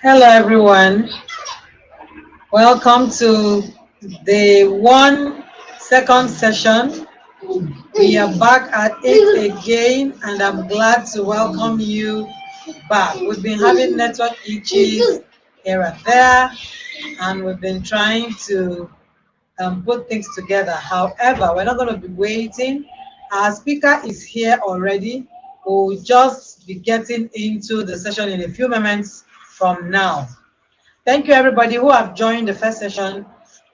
Hello, everyone. Welcome to the second session. We are back at it again, and I'm glad to welcome you back. We've been having network issues here and there, and we've been trying to put things together. However, we're not going to be waiting. Our speaker is here already. We'll just be getting into the session in a few moments from now. Thank you, everybody who have joined the first session.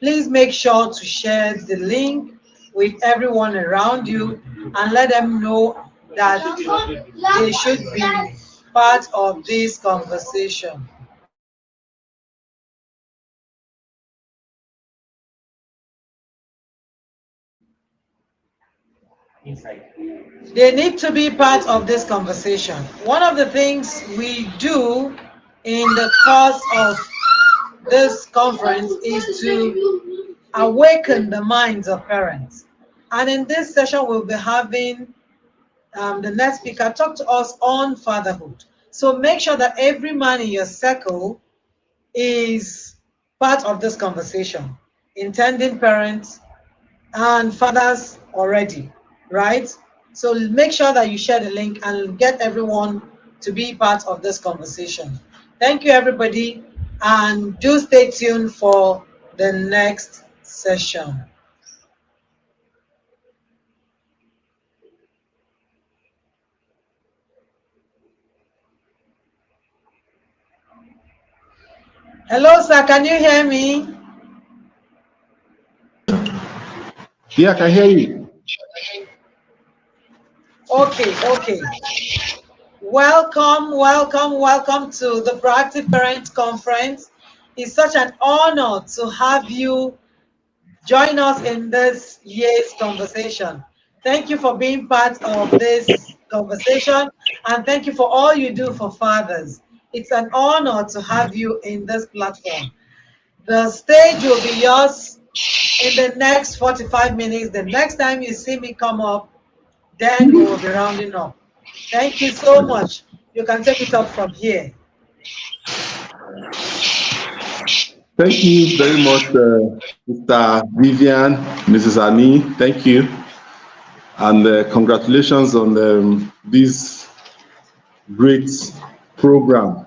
Please make sure to share the link with everyone around you and let them know that they should be part of this conversation. They need to be part of this conversation. One of the things we do in the course of this conference is to awaken the minds of parents. And in this session, we'll be having the next speaker talk to us on fatherhood. So make sure that every man in your circle is part of this conversation, intending parents and fathers already, right? So make sure that you share the link and get everyone to be part of this conversation. Thank you, everybody, and do stay tuned for the next session. Hello, sir. Can you hear me? Yeah, I can hear you. Okay. Welcome to the Proactive Parent Conference. It's such an honor to have you join us in this year's conversation. Thank you for being part of this conversation, and thank you for all you do for fathers. It's an honor to have you in this platform. The stage will be yours in the next 45 minutes. The next time you see me come up, then we will be rounding up. Thank you so much. You can take it up from here. Thank you very much, Mr. Vivian, Mrs. Annie. Thank you. And congratulations on this great program.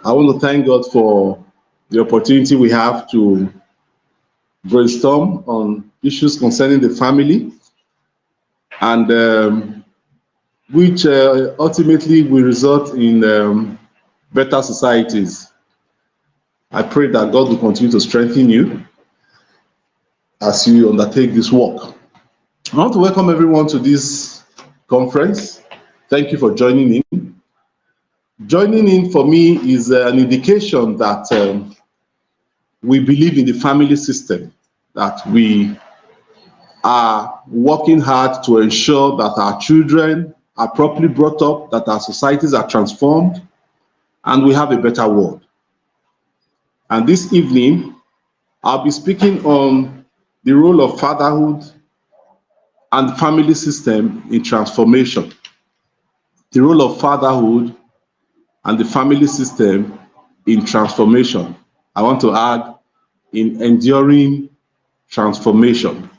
I want to thank God for the opportunity we have to brainstorm on issues concerning the family, and which ultimately will result in better societies. I pray that God will continue to strengthen you as you undertake this work. I want to welcome everyone to this conference. Thank you for joining in. Joining in for me is an indication that we believe in the family system, that we are working hard to ensure that our children are properly brought up, that our societies are transformed, and we have a better world. And this evening, I'll be speaking on the role of fatherhood and the family system in transformation. The role of fatherhood and the family system in transformation. I want to add, in enduring transformation.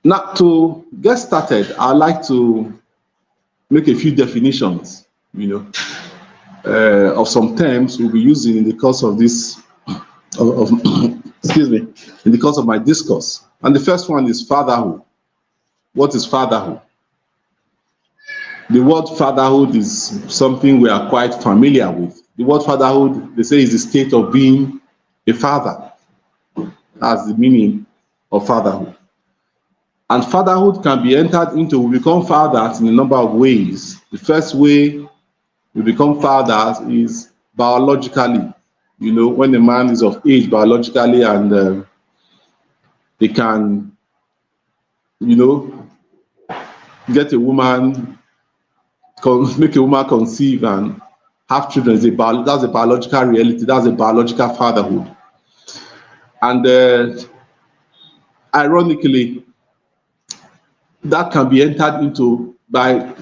Now, to get started, I'd like to make a few definitions, of some terms we'll be using in the course of this, excuse me, in the course of my discourse. And the first one is fatherhood. What is fatherhood? The word fatherhood is something we are quite familiar with. The word fatherhood, they say, is the state of being a father. That's the meaning of fatherhood. And fatherhood can be entered into, we become fathers in a number of ways. The first way we become fathers is biologically. When a man is of age biologically and they can, get a woman, make a woman conceive and have children. That's a biological reality. That's a biological fatherhood. And ironically, that can be entered into by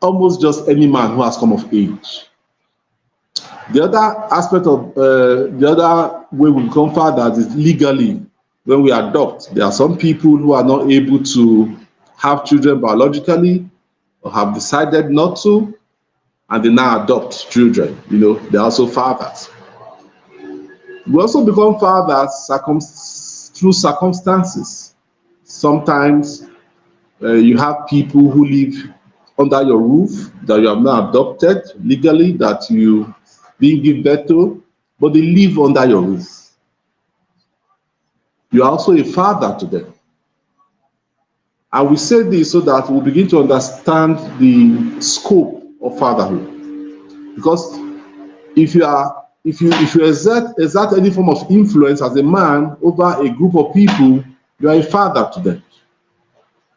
almost just any man who has come of age. The other aspect of the other way we become fathers is legally. When we adopt, there are some people who are not able to have children biologically or have decided not to, and they now adopt children. They're also fathers. We also become fathers through circumstances. Sometimes you have people who live under your roof that you have not adopted legally, that you didn't give birth to, but they live under your roof. You are also a father to them. And we say this so that we begin to understand the scope of fatherhood. Because if you exert any form of influence as a man over a group of people, you are a father to them.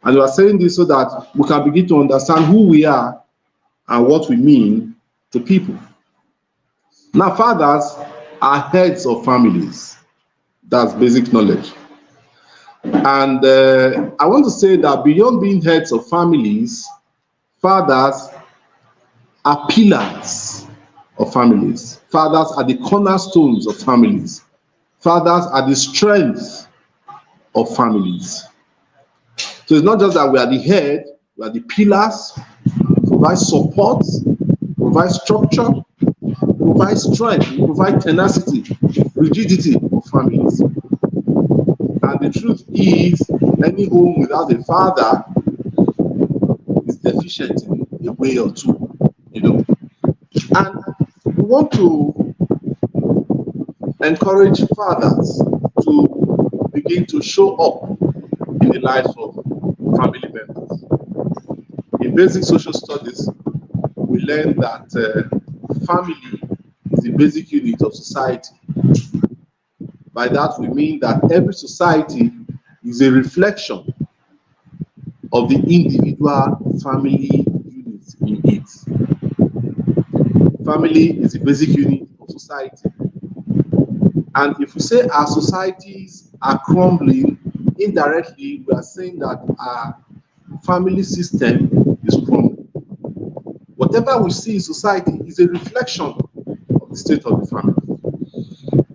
And we are saying this so that we can begin to understand who we are and what we mean to people. Now, fathers are heads of families. That's basic knowledge. And I want to say that beyond being heads of families, fathers are pillars of families. Fathers are the cornerstones of families. Fathers are the strength of families. So it's not just that we are the head, we are the pillars, provide support, provide structure, provide strength, provide tenacity, rigidity of families. And the truth is, any home without a father is deficient in a way or two, And we want to encourage fathers to begin to show up in the lives of family members. In basic social studies, we learn that family is the basic unit of society. By that, we mean that every society is a reflection of the individual family units in it. Family is the basic unit of society. And if we say our societies are crumbling, indirectly, we are saying that our family system is crumbling. Whatever we see in society is a reflection of the state of the family.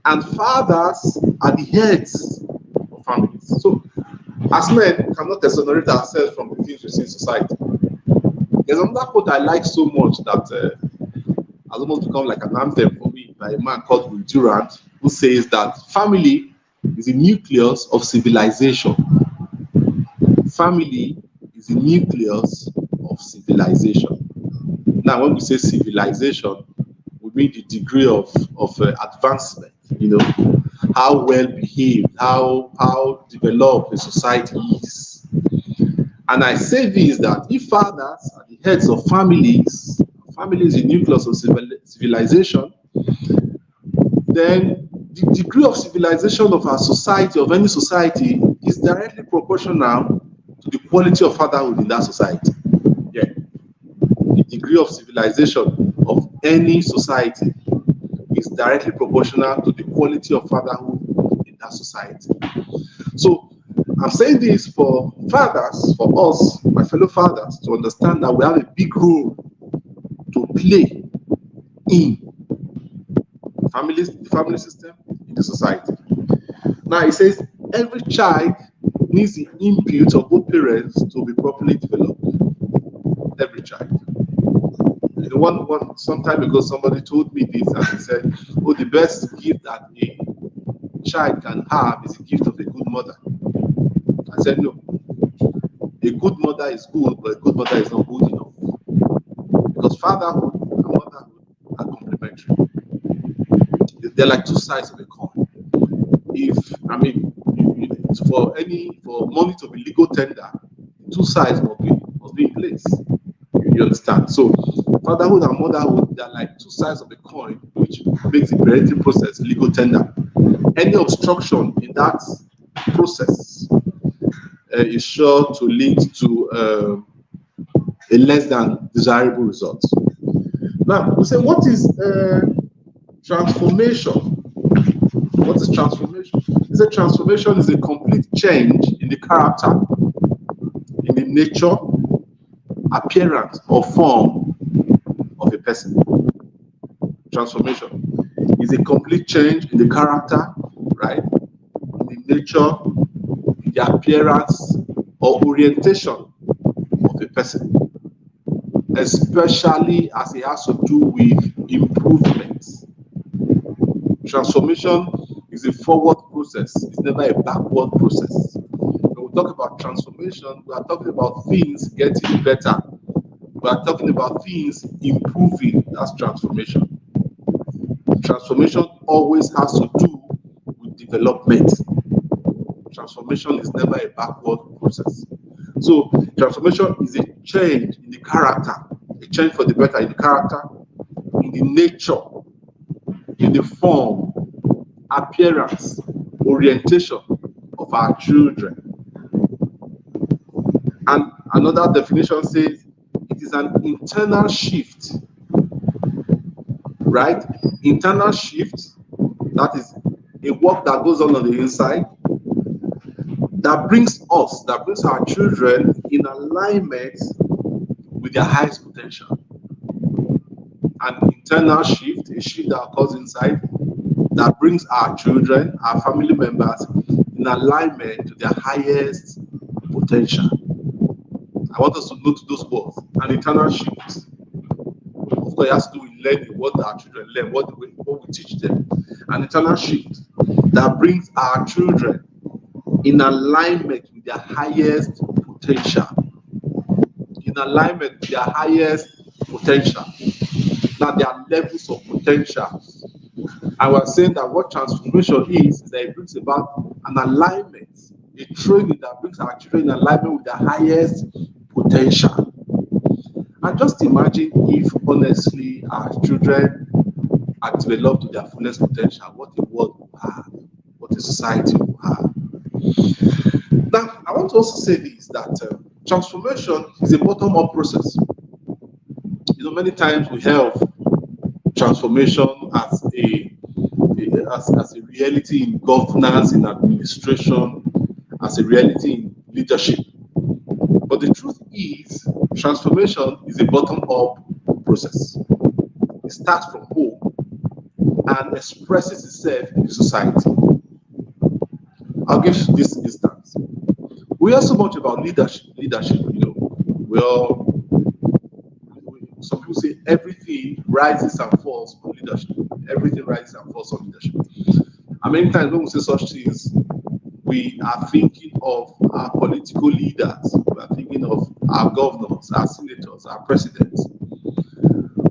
And fathers are the heads of families. So, as men, we cannot exonerate ourselves from the things we see in society. There's another quote I like so much that has almost become like an anthem for me by a man called Will Durant, who says that family is the nucleus of civilization. Family is the nucleus of civilization. Now, when we say civilization, we mean the degree of advancement, how well behaved, how developed a society is. And I say this, that if fathers are the heads of families, family is the nucleus of civilization, then the degree of civilization of our society, of any society, is directly proportional to the quality of fatherhood in that society. Yeah. The degree of civilization of any society is directly proportional to the quality of fatherhood in that society. So I'm saying this for fathers, for us, my fellow fathers, to understand that we have a big role to play in the family system, in the society. Now it says every child needs the input of both parents to be properly developed. Every child. Some time ago, somebody told me this, and he said, "Oh, the best gift that a child can have is the gift of a good mother." I said, "No. A good mother is good, but a good mother is not good enough. Because fatherhood and motherhood are complementary. They're like two sides of a coin. For money to be legal tender, two sides must be in place. You understand? So fatherhood and motherhood, they're like two sides of a coin, which makes the parenting process legal tender. Any obstruction in that process is sure to lead to a less than desirable result. Now, we say, what is transformation? What is transformation? Is a transformation is a complete change in the character, in the nature, appearance, or form of a person. transformation is a complete change in the character, right? In the nature, in the appearance or orientation of a person, especially as it has to do with improvements. Transformation is a forward process, it's never a backward process. When we talk about transformation, we are talking about things getting better. We are talking about things improving. That's transformation. Transformation always has to do with development. Transformation is never a backward process. So transformation is a change in the character, a change for the better in the character, in the nature, in the form, appearance, orientation of our children. And another definition says it is an internal shift, right? Internal shift, that is a work that goes on the inside, that brings our children in alignment with their highest potential. An internal shift, a shift that occurs inside, that brings our children, our family members, in alignment to their highest potential. I want us to note those words, an internal shift. Of course, it has to do with learning, what our children learn, what we teach them. An internal shift that brings our children in alignment with their highest potential. In alignment with their highest potential. Now, there are levels of potential. I was saying that what transformation is that it brings about an alignment, a training that brings our children in alignment with their highest potential. And just imagine if, honestly, our children are developed to their fullest potential, what the world will have, what the society will have. Now, I want to also say this, that transformation is a bottom-up process. You know, many times we have transformation as a reality in governance, in administration, as a reality in leadership. But the truth is, transformation is a bottom-up process. It starts from home and expresses itself in the society. I'll give this instance. We hear so much about leadership. You know, some people say everything rises and falls on leadership. Everything rises and falls on leadership. And many times when we say such things, we are thinking of our political leaders. We are thinking of our governors, our senators, our presidents.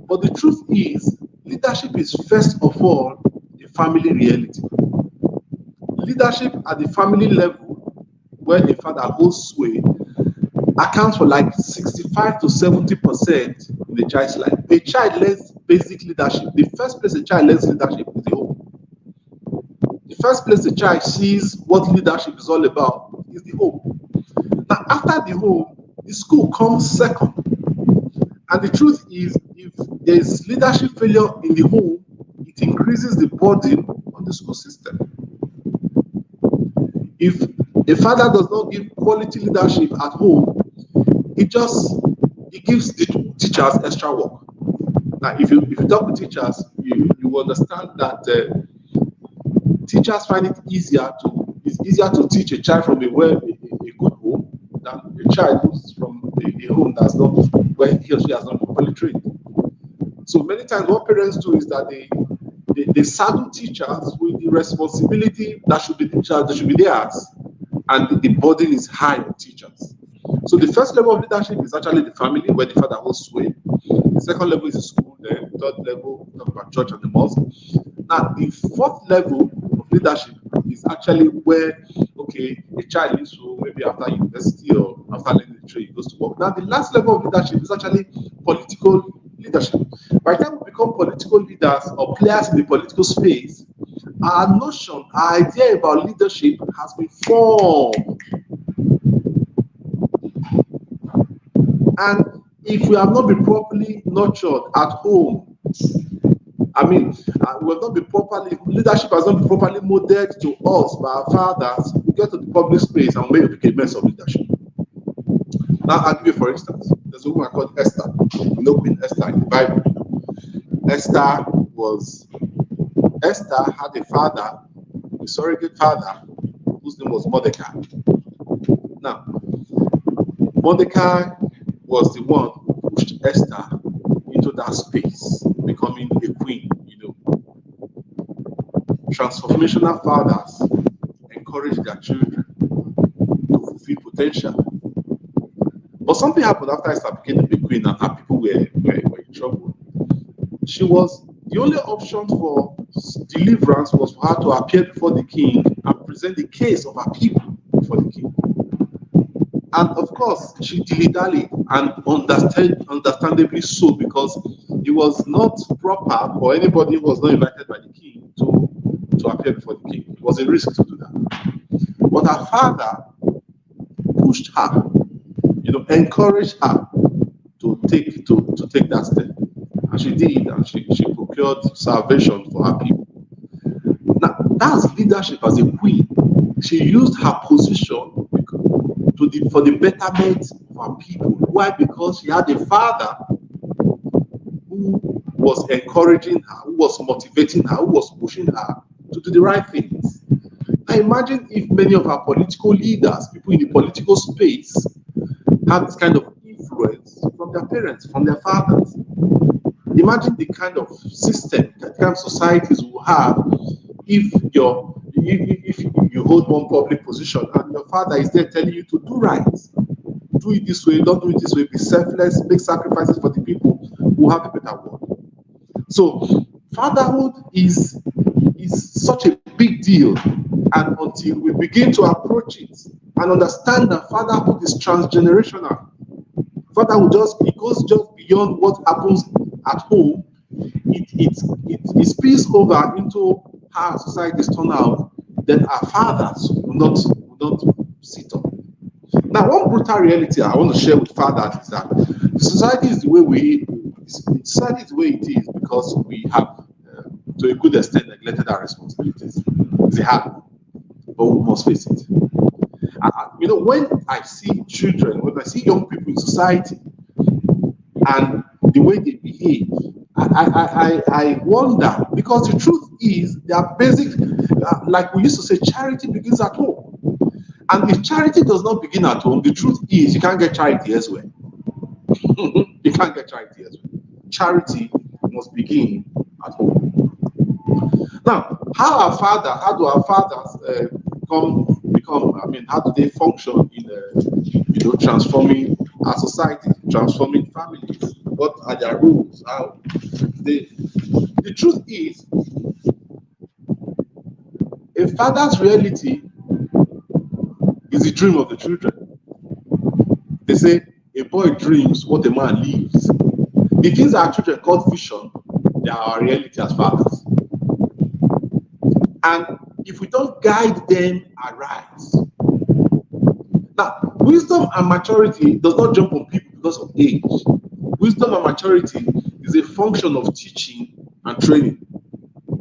But the truth is, leadership is first of all a family reality. Leadership at the family level, where a father holds sway, accounts for like 65 to 70% in the child's life. A child learns basic leadership. The first place a child learns leadership is the home. The first place the child sees what leadership is all about is the home. Now, after the home, the school comes second. And the truth is, if there is leadership failure in the home, it increases the burden on the school system. If a father does not give quality leadership at home, it gives the teachers extra work. Now, if you talk with teachers, you understand that teachers find it's easier to teach a child from a good home than a child who's from a home that's not where he or she has not been properly trained. So many times what parents do is that they saddle teachers with the responsibility that should be theirs, and the burden is high on teachers. So the first level of leadership is actually the family, where the father holds sway. The second level is the school. The third level, we talk about church and the mosque. Now, the fourth level of leadership is actually where, okay, a child leaves home, maybe after university or after learning the trade, he goes to work. Now, the last level of leadership is actually political leadership. By the time we become political leaders or players in the political space, our notion, our idea about leadership has been formed. And if we have not been properly nurtured at home, we have not been properly, leadership has not been properly modeled to us by our fathers, we get to the public space and we make a mess of leadership. Now, I'll give you, for instance, there's a woman called Esther, Queen Esther in the Bible. Esther had a father, a surrogate father, whose name was Mordecai. Now, Mordecai was the one who pushed Esther into that space, becoming a queen. Transformational fathers encourage their children to fulfill potential. But something happened after Esther became the queen, and her people were in trouble. She was the only option for deliverance was for her to appear before the king and present the case of her people before the king. And of course, she dilly-dallied, and understandably so, because it was not proper for anybody who was not invited by the king to appear before the king. It was a risk to do that. But her father pushed her, encouraged her to take that step. And she did, and she procured salvation for her people. Now, that's leadership as a queen. She used her position for the betterment of her people. Why? Because she had a father who was encouraging her, who was motivating her, who was pushing her to do the right things. Now imagine if many of our political leaders, people in the political space, had this kind of influence from their parents, from their fathers. Imagine the kind of system, the kind of societies we have if you hold one public position and your father is there telling you to do right. Do it this way, don't do it this way, be selfless, make sacrifices for the people who have a better world. So fatherhood is such a big deal, and until we begin to approach it and understand that fatherhood is transgenerational, fatherhood goes just beyond what happens at home. It spills over into how societies turn out. Then our fathers will not sit up. Now, one brutal reality I want to share with fathers is that the society is the way it is because we have, to a good extent, neglected our responsibilities. It's a hard one, but we must face it. When I see children, when I see young people in society, and the way they behave, I wonder, because the truth is, they are basic, like we used to say, charity begins at home. And if charity does not begin at home, the truth is, you can't get charity elsewhere. You can't get charity elsewhere. Charity must begin at home. Now, how do our fathers how do they function in transforming our society, transforming families? What are their rules? The truth is, a father's reality is the dream of the children. They say a boy dreams what a man lives. The things our children call vision, they are our reality as fathers. And if we don't guide them aright. Now, wisdom and maturity does not jump on people because of age. Wisdom and maturity is a function of teaching and training.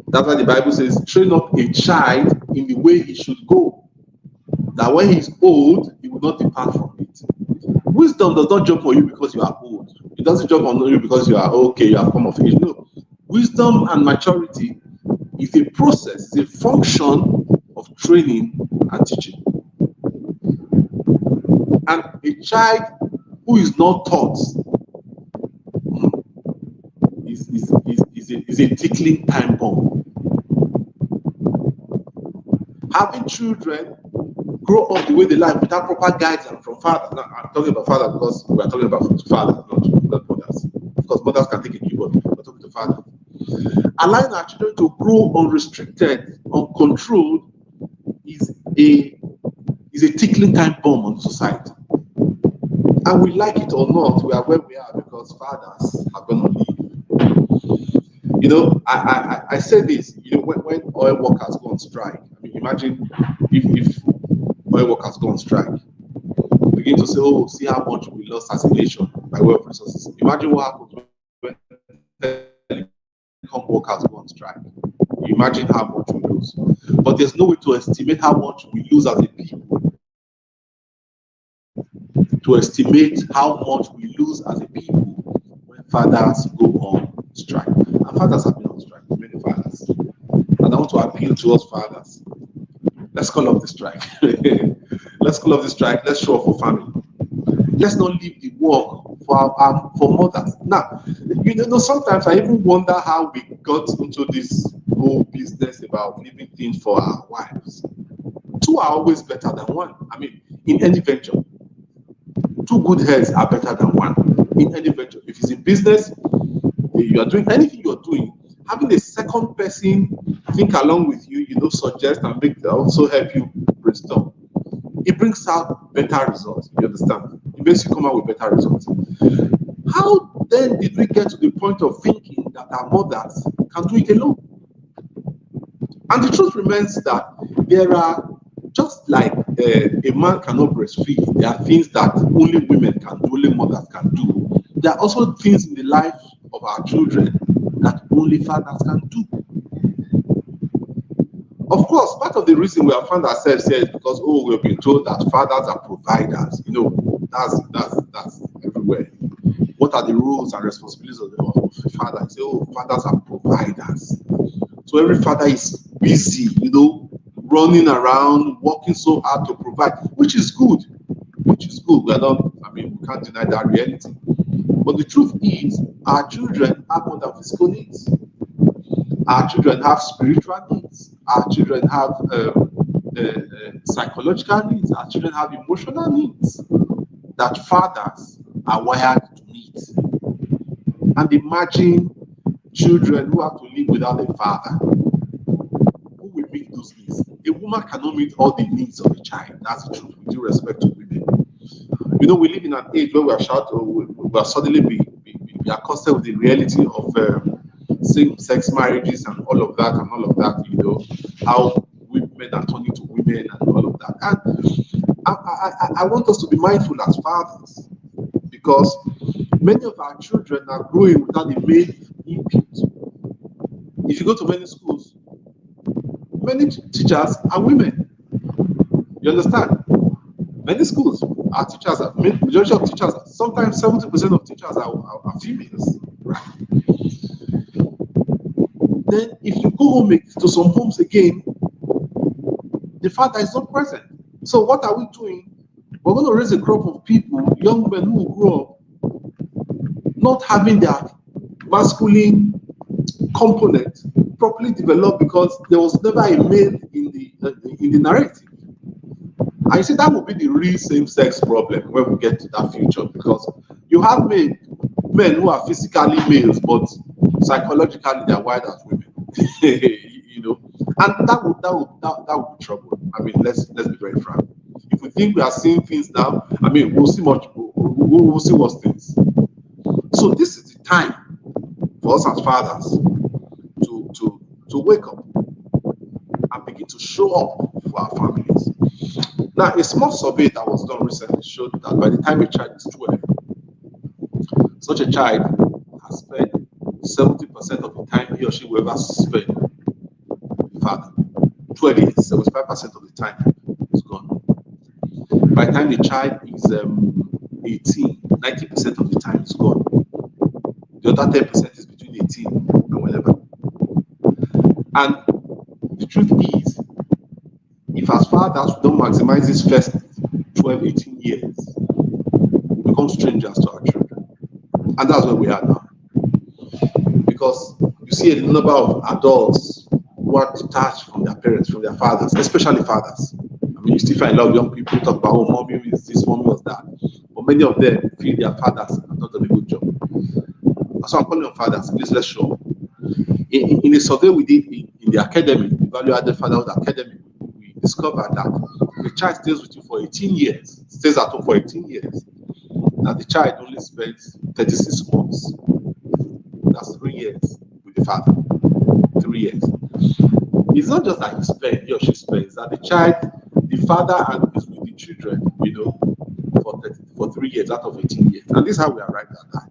That's why the Bible says, train up a child in the way he should go, that when he's old, he will not depart from it. Wisdom does not jump on you because you are old. It doesn't jump on you because you are okay, you have come of age. No. Wisdom and maturity is a process, it's a function of training and teaching. And a child who is not taught is a tickling time bomb. Having children grow up the way they like without proper guidance from father. Now, I'm talking about father because we are talking about fathers, not mothers. Of course, mothers can take a cue, but we're talking to father. Allowing our children to grow unrestricted, uncontrolled, is a tickling time bomb on society. And we like it or not, we are where we are because fathers are going to leave. I say this, when oil workers go on strike, imagine if oil workers go on strike, begin to say, oh, see how much we lost as a nation by way of resources. Imagine what happens when telecom workers go on strike. Imagine how much we lose. But there's no way to estimate how much we lose as a people. To estimate how much we lose as a people when fathers go on strike. And fathers have been on strike, many fathers. And I want to appeal to us fathers. Let's call off the strike. Let's call off the strike. Let's show up for family. Let's not leave the work for mothers. Now, sometimes I even wonder how we got into this whole business about leaving things for our wives. Two are always better than one. I mean, in any venture, two good heads are better than one. In any venture, if it's in business, you are doing anything you are doing, having a second person think along with you, suggest and also help you brainstorm. It brings out better results. You understand? It makes you come out with better results. How then did we get to the point of thinking that our mothers can do it alone? And the truth remains that there are, just like a man cannot breastfeed, there are things that only women can do, only mothers can do. There are also things in the life of our children that only fathers can do. Of course, part of the reason we have found ourselves here is because we've been told that fathers are providers. That's everywhere. What are the roles and responsibilities of the father? You say, fathers are providers. So every father is busy, running around, working so hard to provide, which is good. Which is good. We can't deny that reality. But the truth is, our children have more than physical needs. Our children have spiritual needs. Our children have psychological needs. Our children have emotional needs that fathers are wired to meet. And imagine children who have to live without a father. Who will meet those needs? A woman cannot meet all the needs of a child. That's the truth, with due respect to women. We live in an age where we are suddenly be accosted with the reality of same-sex marriages and all of that, how women are turning to women and all of that. And I want us to be mindful as fathers, because many of our children are growing without the male input. If you go to many schools, many teachers are women. You understand? Many schools, our teachers are, majority of teachers, sometimes 70% of teachers are females. Right? Then if you go home to some homes again, the father is not present. So what are we doing? We're going to raise a crop of people, young men who will grow up not having their masculine component properly developed because there was never a male in the narrative. I say that will be the real same-sex problem when we get to that future, because you have men who are physically males, but psychologically they are wired as women. And that would be trouble. I mean, let's be very frank. If we think we are seeing things now, I mean, we'll see we'll see worse things. So this is the time for us as fathers to wake up and begin to show up for our families. Now, a small survey that was done recently showed that by the time a child is 12, such a child has spent 70% of the time he or she will ever spend with the father. 12 years, 75% of the time is gone. By the time the child is 18, 90% of the time is gone. The other 10% is between 18 and whatever. And the truth is, if as fathers we don't maximize these first 12, 18 years, we become strangers to our children. And that's where we are now. Because you see a number of adults who are detached from their parents, from their fathers, especially fathers. I mean, you still find a lot of young people talk about, mommy is this, mommy was that. But many of them feel their fathers have not done a good job. So I'm calling on fathers, please let's show up. In a survey we did in the academy, the Value Added Fatherhood Academy, we discovered that the child stays with you for 18 years, stays at home for 18 years, that the child only spends 36 months. That's 3 years with the father. 3 years. It's not just that he or she spends, that the father is with the children, for 3 years out of 18 years. And this is how we arrived at that.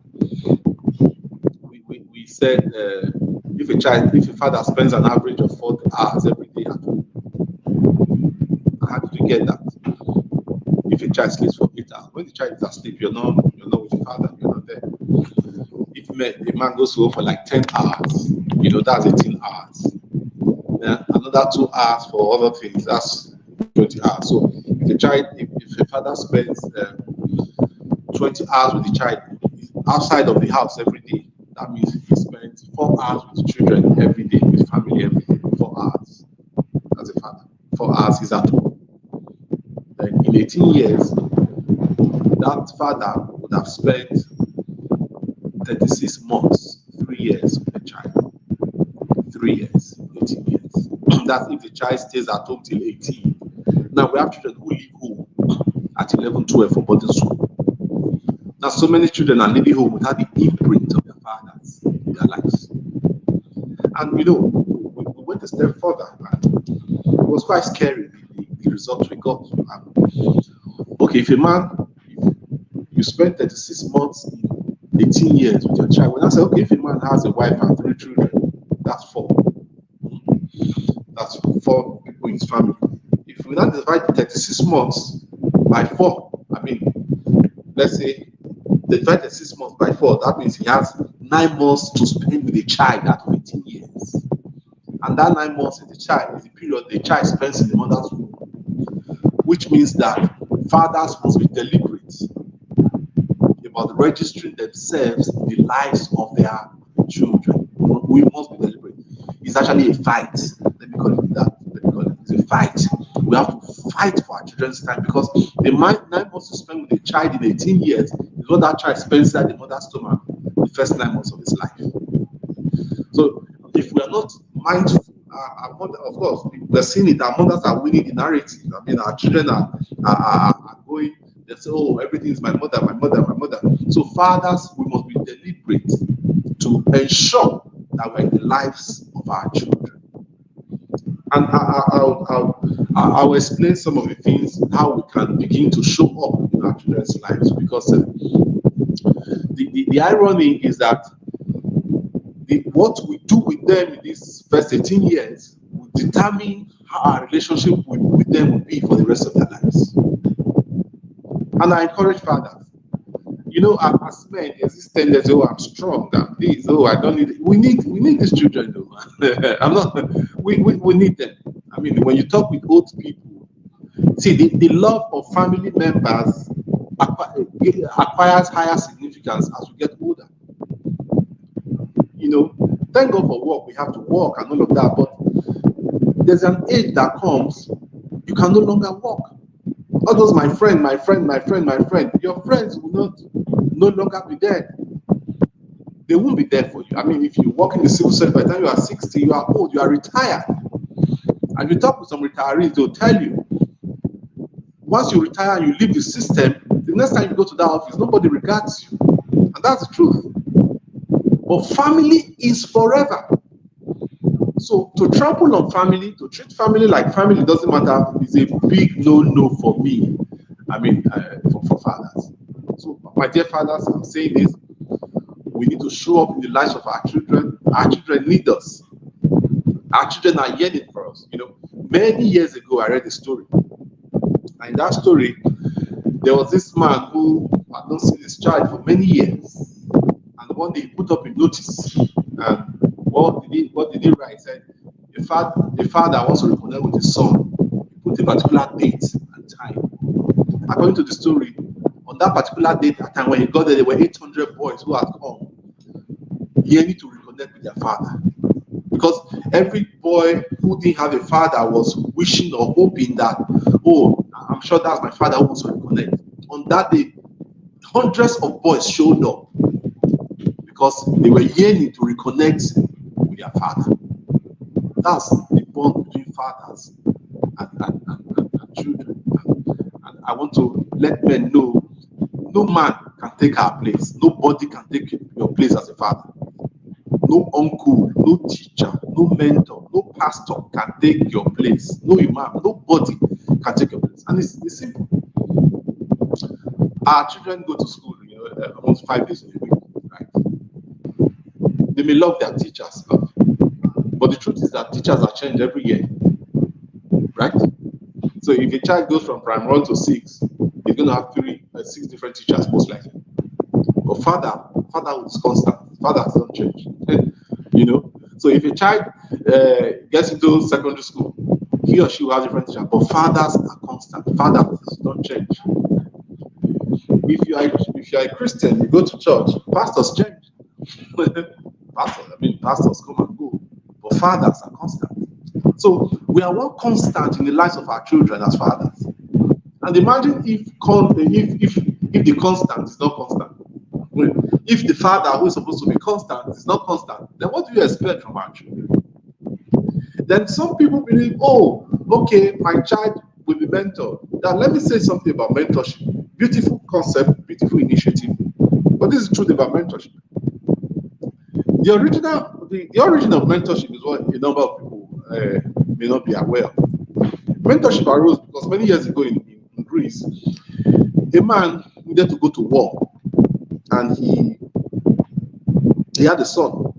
We said if a father spends an average of 40 hours every day at home, how did you get that? If a child sleeps for 8 hours, when the child is asleep, you're not with the father, you're not there. If a man goes to work for like 10 hours, That's 18 hours. Yeah? Another 2 hours for other things, that's 20 hours. So if a father spends 20 hours with the child outside of the house every day, that means he spends 4 hours with the children every day, with family every day. 4 hours as a father. 4 hours is at home. Then in 18 years, that father would have spent 36 months, 3 years with the child. 3 years, 18 years. That's if the child stays at home till 18. Now we have children who leave home at 11, 12 for boarding school. Now so many children are leaving home without the imprint of their fathers in their lives. And we went a step further, and it was quite scary, the results we got. Okay, if a man, if you spend 36 months in 18 years with your child, when I say, okay, if a man has a wife and 3 children, that's 4. That's 4 people in his family. If we now divide 36 months by 4, I mean, let's say they divide 36 months by 4, that means he has 9 months to spend with the child out of 18 years. And that 9 months in the child is the period the child spends in the mother's womb, which means that fathers must be deliberate about registering themselves in the lives of their children. We must be deliberate. It's actually a fight. Let me call it that. It's a fight. We have to fight for our children's time, because the 9 months to spend with a child in 18 years is what that child spends inside the mother's stomach the first 9 months of his life. So if we are not mindful, our mother, of course, we're seeing it, our mothers are winning the narrative. I mean, our children are going, they say, oh, everything is my mother, my mother, my mother. So fathers, we must be deliberate to ensure that we're in the lives of our children. And I'll explain some of the things, how we can begin to show up in our children's lives, because the irony is that what we do with them in these first 18 years will determine how our relationship with them will be for the rest of their lives. And I encourage fathers, as men, there's this tendency, oh, I'm strong, I'm this, oh, I don't need it. We need these children, though. We need them. I mean, when you talk with old people, see, the love of family members acquires higher significance as we get older. Thank God for work, we have to work and all of that, but there's an age that comes, you can no longer walk. All those my friend, your friends will no longer be there. They won't be there for you. I mean, if you work in the civil service, by the time you are 60, you are old, you are retired. And you talk with some retirees, they'll tell you, once you retire and you leave the system, the next time you go to that office, nobody regards you. And that's the truth. But family is forever. So to trample on family, to treat family like family doesn't matter, is a big no-no for me. I mean, for fathers. So my dear fathers, I'm saying this, we need to show up in the lives of our children. Our children need us. Our children are yearning for us. Many years ago, I read a story. And in that story, there was this man who had not seen his child for many years. And one day he put up a notice. And what did he write? He said, the father wants to reconnect with his son. He put a particular date and time. According to the story, on that particular date and time, when he got there were 800 boys who had come yearning to reconnect with their father. Because every boy who didn't have a father was wishing or hoping that, oh, I'm sure that's my father who wants to reconnect. On that day, hundreds of boys showed up because they were yearning to reconnect with their father. That's the bond between fathers and children. And I want to let men know, no man can take our place. Nobody can take your place as a father. No uncle, no teacher, no mentor, no pastor can take your place. No imam, nobody can take your place. And it's simple. Our children go to school, almost 5 days in a week, right? They may love their teachers, but the truth is that teachers are changed every year, right? So if a child goes from primary 1 to 6, he's going to have 6 different teachers most likely. But fatherhood is constant. Fathers don't change. So if a child gets into secondary school, he or she will have different teachers, but fathers are constant. Fathers don't change. If you are a Christian, you go to church, pastors change. Pastors come and go, but fathers are constant. So we are one constant in the lives of our children as fathers. And imagine if the constant is not constant. If the father who is supposed to be constant is not constant, then what do you expect from our children? Then some people believe, oh, okay, my child will be mentored. Now let me say something about mentorship. Beautiful concept, beautiful initiative. But this is the truth about mentorship. The origin of mentorship is what a number of people may not be aware of. Mentorship arose because many years ago in Greece, a man needed to go to war, and he had a son.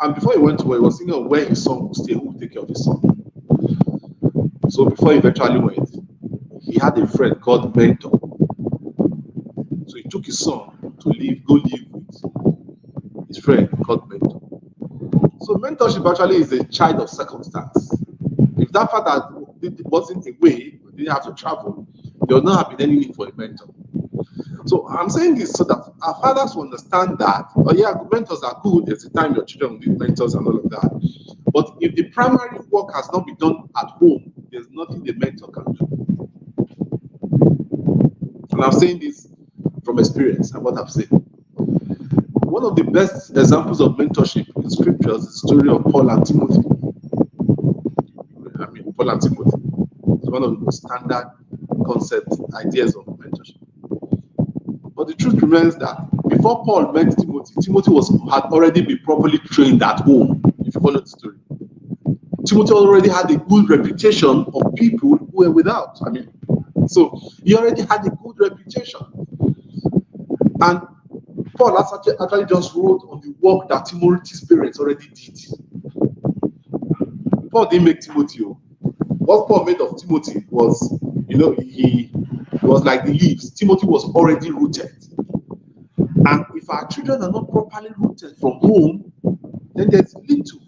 And before he went to war, he was thinking of where his son would stay, who would take care of his son. So before he eventually went, he had a friend called Mentor. So he took his son to go live with his friend called Mentor. So mentorship actually is a child of circumstance. If that father wasn't away, didn't have to travel, there would not have been any need for a mentor. So I'm saying this so that our fathers will understand that, oh yeah, mentors are good. There's a time your children will need mentors and all of that. But if the primary work has not been done at home, there's nothing the mentor can do. And I'm saying this from experience and what I've seen. One of the best examples of mentorship in scriptures is the story of Paul and Timothy. Paul and Timothy is one of the most standard concept ideas of mentorship. But the truth remains that before Paul met Timothy, Timothy had already been properly trained at home. If you follow the story, Timothy already had a good reputation of people who were without. So he already had a good reputation. And Paul actually just wrote on the work that Timothy's parents already did. Paul didn't make Timothy. What Paul made of Timothy was, he was like the leaves. Timothy was already rooted. And if our children are not properly rooted from home, then there's little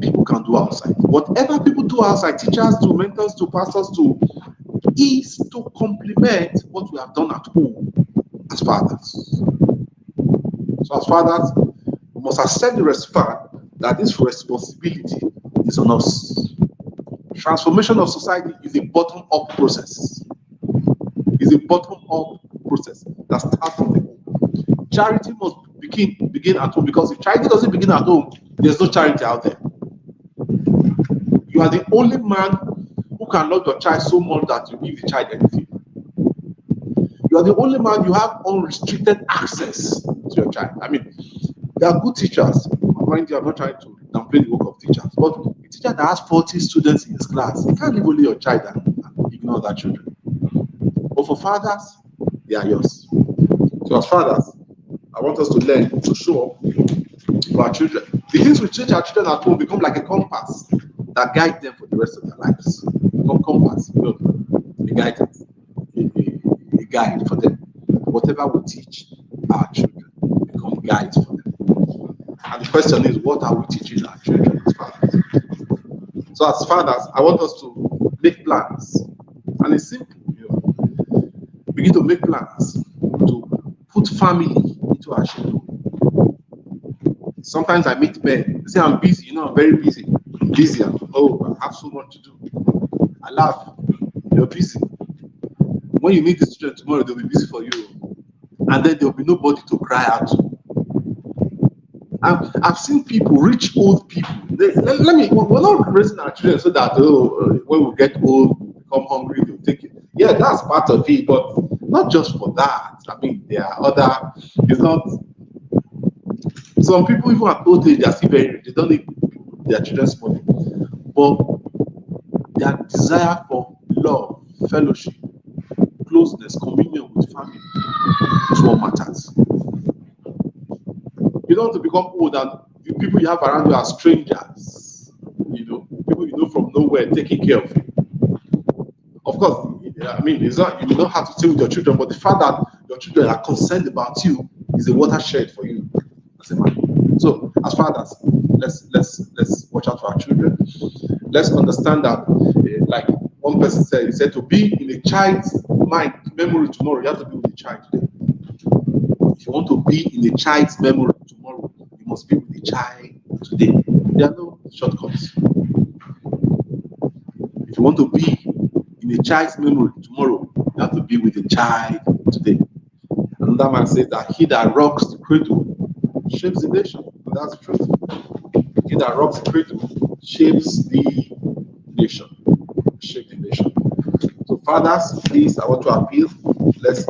people can do outside. Whatever people do outside, teachers do, mentors do, pastors do, is to complement what we have done at home as fathers. So as fathers, we must accept the fact that this responsibility is on us. Transformation of society is a bottom-up process. It's a bottom-up process that starts from the home. Charity must begin at home, because if charity doesn't begin at home, there's no charity out there. You are the only man who can love your child so much that you give the child anything. You are the only man you have unrestricted access to your child. There are good teachers. Mind you, I'm not trying to downplay the work of teachers, but a teacher that has 40 students in his class, you can't leave only your child and ignore that children. But for fathers, they are yours. So as fathers, I want us to learn to show up for our children. The things we teach our children at home become like a compass that guides them for the rest of their lives. Become compass, a guidance, a guide for them. Whatever we teach our children become guides for them. And the question is, what are we teaching our children as fathers? So as fathers, I want us to make plans. And it's simple. Begin to make plans to put family into our schedule. Sometimes I meet men. They say, I'm busy. I'm very busy. I'm busy. I have so much to do. I laugh. You're busy. When you meet the children tomorrow, they'll be busy for you. And then there'll be nobody to cry out to. I've seen people, rich old people. We're not raising our children so that when we get old, we become hungry, they'll take it. Yeah, that's part of it, but not just for that. There are other. It's not. Some people, even at old age, they are still very rich. They don't need their children's money, but their desire for love, fellowship, closeness, communion with family is what matters. You don't want to become old and the people you have around you are strangers. People you know from nowhere taking care of you. Of course, it's not, you don't have to stay with your children, but the fact that your children are concerned about you is a watershed for you as a man. So as fathers, let's watch out for our children. Let's understand that, like one person said, he said, to be in a child's mind memory tomorrow, you have to be with the child today. If you want to be in a child's memory tomorrow, you must be with the child today. There are no shortcuts. If you want to be in a child's memory tomorrow, you have to be with the child today. Another man says that he that rocks the cradle shapes the nation. And that's the truth. He that rocks the cradle shapes the nation. Shape the nation. So fathers, please, I want to appeal. Let's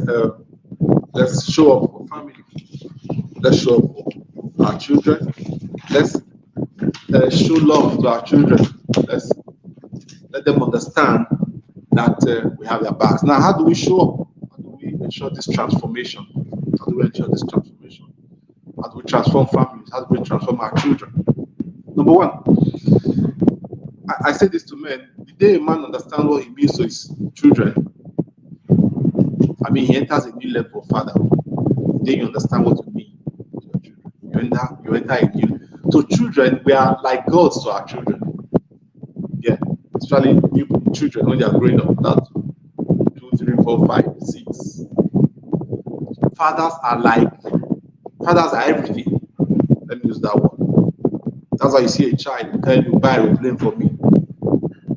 show up for family. Let's show up for our children. Let's show love to our children. Let's let them understand that we have their backs. Now, how do we show up? How do we ensure this transformation? How do we ensure this transformation? How do we transform families? How do we transform our children? Number one, I say this to men: the day a man understands what it means to his children, I mean, he enters a new level of father. The day you understand what it means to your children, you enter a new. So, children, we are like gods to our children. Yeah, especially new children when they are growing up. That's 2, 3, 4, 5, 6. Fathers are everything. Let me use that one. That's why you see a child tell you, buy a plane for me.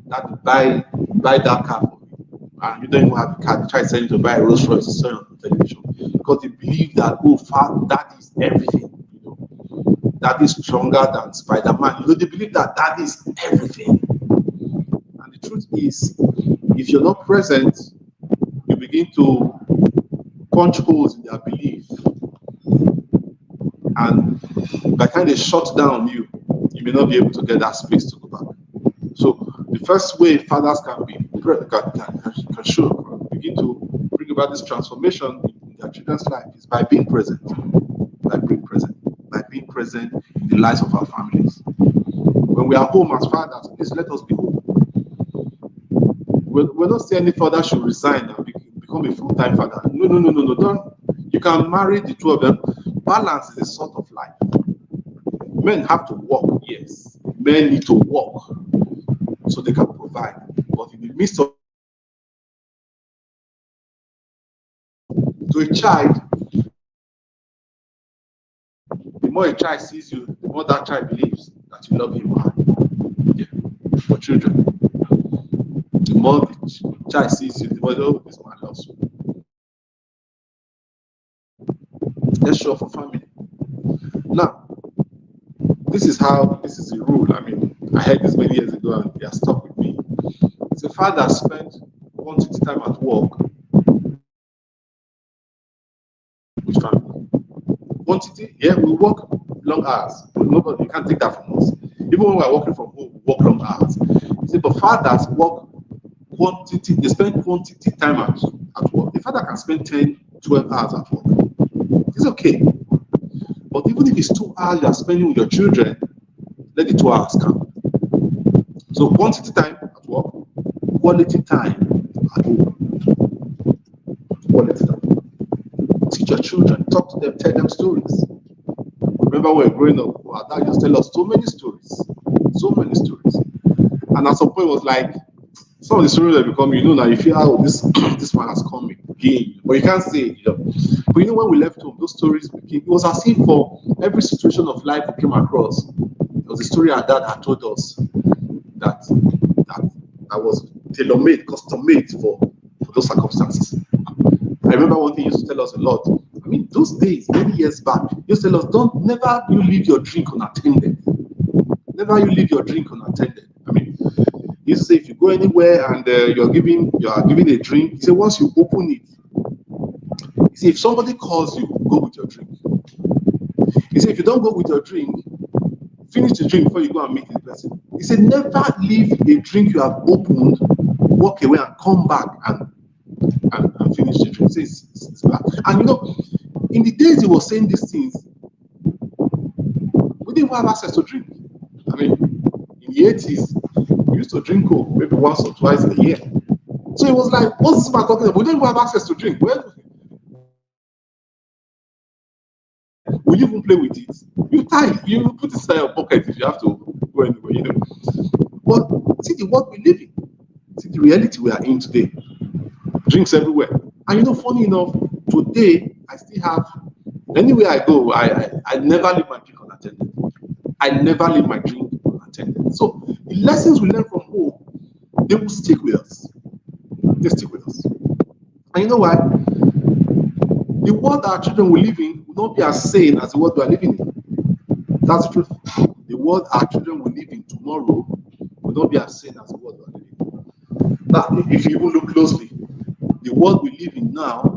That buy that car for me. And you don't even have a car. The child is telling you to buy a Rolls Royce to sell on television. Because they believe that, oh, father, that is everything. You know, that is stronger than Spider-Man. You know, they believe that that is everything. And the truth is, if you're not present, you begin to punch holes in their belief. And by the time they shut down you may not be able to get that space to go back. So the first way fathers can show, begin to bring about this transformation in their children's life is by being present. By being present in the lives of our families. When we are home as fathers, please let us be home. We're not saying any father should resign and become a full-time father. No. Don't. You can marry the two of them. Balance is a sort of life. Men have to work, yes. Men need to work so they can provide. But in the midst of to a child, the more a child sees you, the more that child believes that you love him. Yeah. For children, the more the child sees you, the more, oh, this man loves you. Let's show up for family. Now, this is the rule. I mean, I heard this many years ago and they are stuck with me. It's a father spent quantity time at work with family. Quantity, yeah, we work long hours. Nobody, you can't take that from us. Even when we're working from home, we work long hours. See, but fathers work quantity, they spend quantity time at work. The father can spend 10, 12 hours at work. It's okay. But even if it's 2 hours you are spending with your children, let the 2 hours count. So quantity time at work, quality time at home. Quality time. Teach your children, talk to them, tell them stories. Remember when we were growing up, our dad just tell us so many stories. And at some point it was like, some of the stories that become, now you feel, oh, this man has come again. But you can't say it, But when we left home, those stories became, it was as if for every situation of life we came across, there was a story our dad had told us that was tailor-made, custom-made for those circumstances. I remember one thing he used to tell us a lot. I mean, those days, many years back, he used to tell us, never you leave your drink unattended. Never you leave your drink unattended. I mean, he used to say, if you go anywhere and you are giving a drink, he said, once you open it, he said, if somebody calls you, go with your drink. He said, if you don't go with your drink, finish the drink before you go and meet the person. He said, never leave a drink you have opened, walk away and come back and finish the drink. He says, it's bad. And in the days he was saying these things, we didn't have access to drink. I mean, in the 80s, we used to drink Coke maybe once or twice a year. So it was like, what's this man talking about? We didn't have access to drink. Where Will you even play with it? You tie it, you put it inside your pocket if you have to go anywhere, you know. But see the world we live in, see the reality we are in today. Drinks everywhere. And you know, funny enough, today I still have, anywhere I go, I never leave my drink unattended. I never leave my drink unattended. So the lessons we learn from home, they will stick with us. They stick with us. And you know why? The world our children will live in will not be as sane as the world we are living in. That's the truth. The world our children will live in tomorrow will not be as sane as the world we are living in. Now, if you even look closely, the world we live in now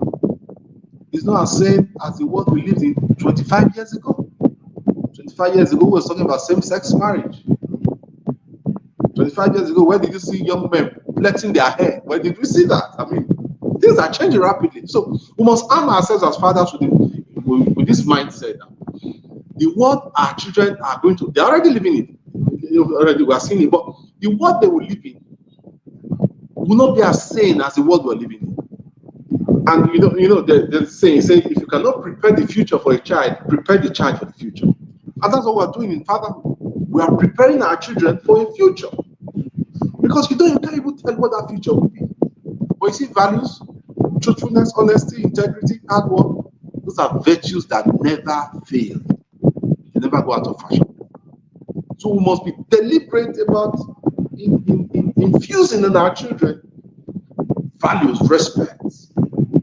is not as sane as the world we lived in 25 years ago. 25 years ago, we were talking about same-sex marriage. 25 years ago, where did you see young men plaiting their hair? Where did we see that? I mean, things are changing rapidly. So we must arm ourselves as fathers with this mindset. The world our children are going to, they're already living in. Already we are seeing it, but the world they will live in will not be as sane as the world we're living in. And the saying, if you cannot prepare the future for a child, prepare the child for the future. And that's what we're doing in fatherhood. We are preparing our children for a future. Because you can't even tell what that future will be. But you see, values, truthfulness, honesty, integrity, hard work, those are virtues that never fail. They never go out of fashion. So we must be deliberate about infusing in our children values, respect,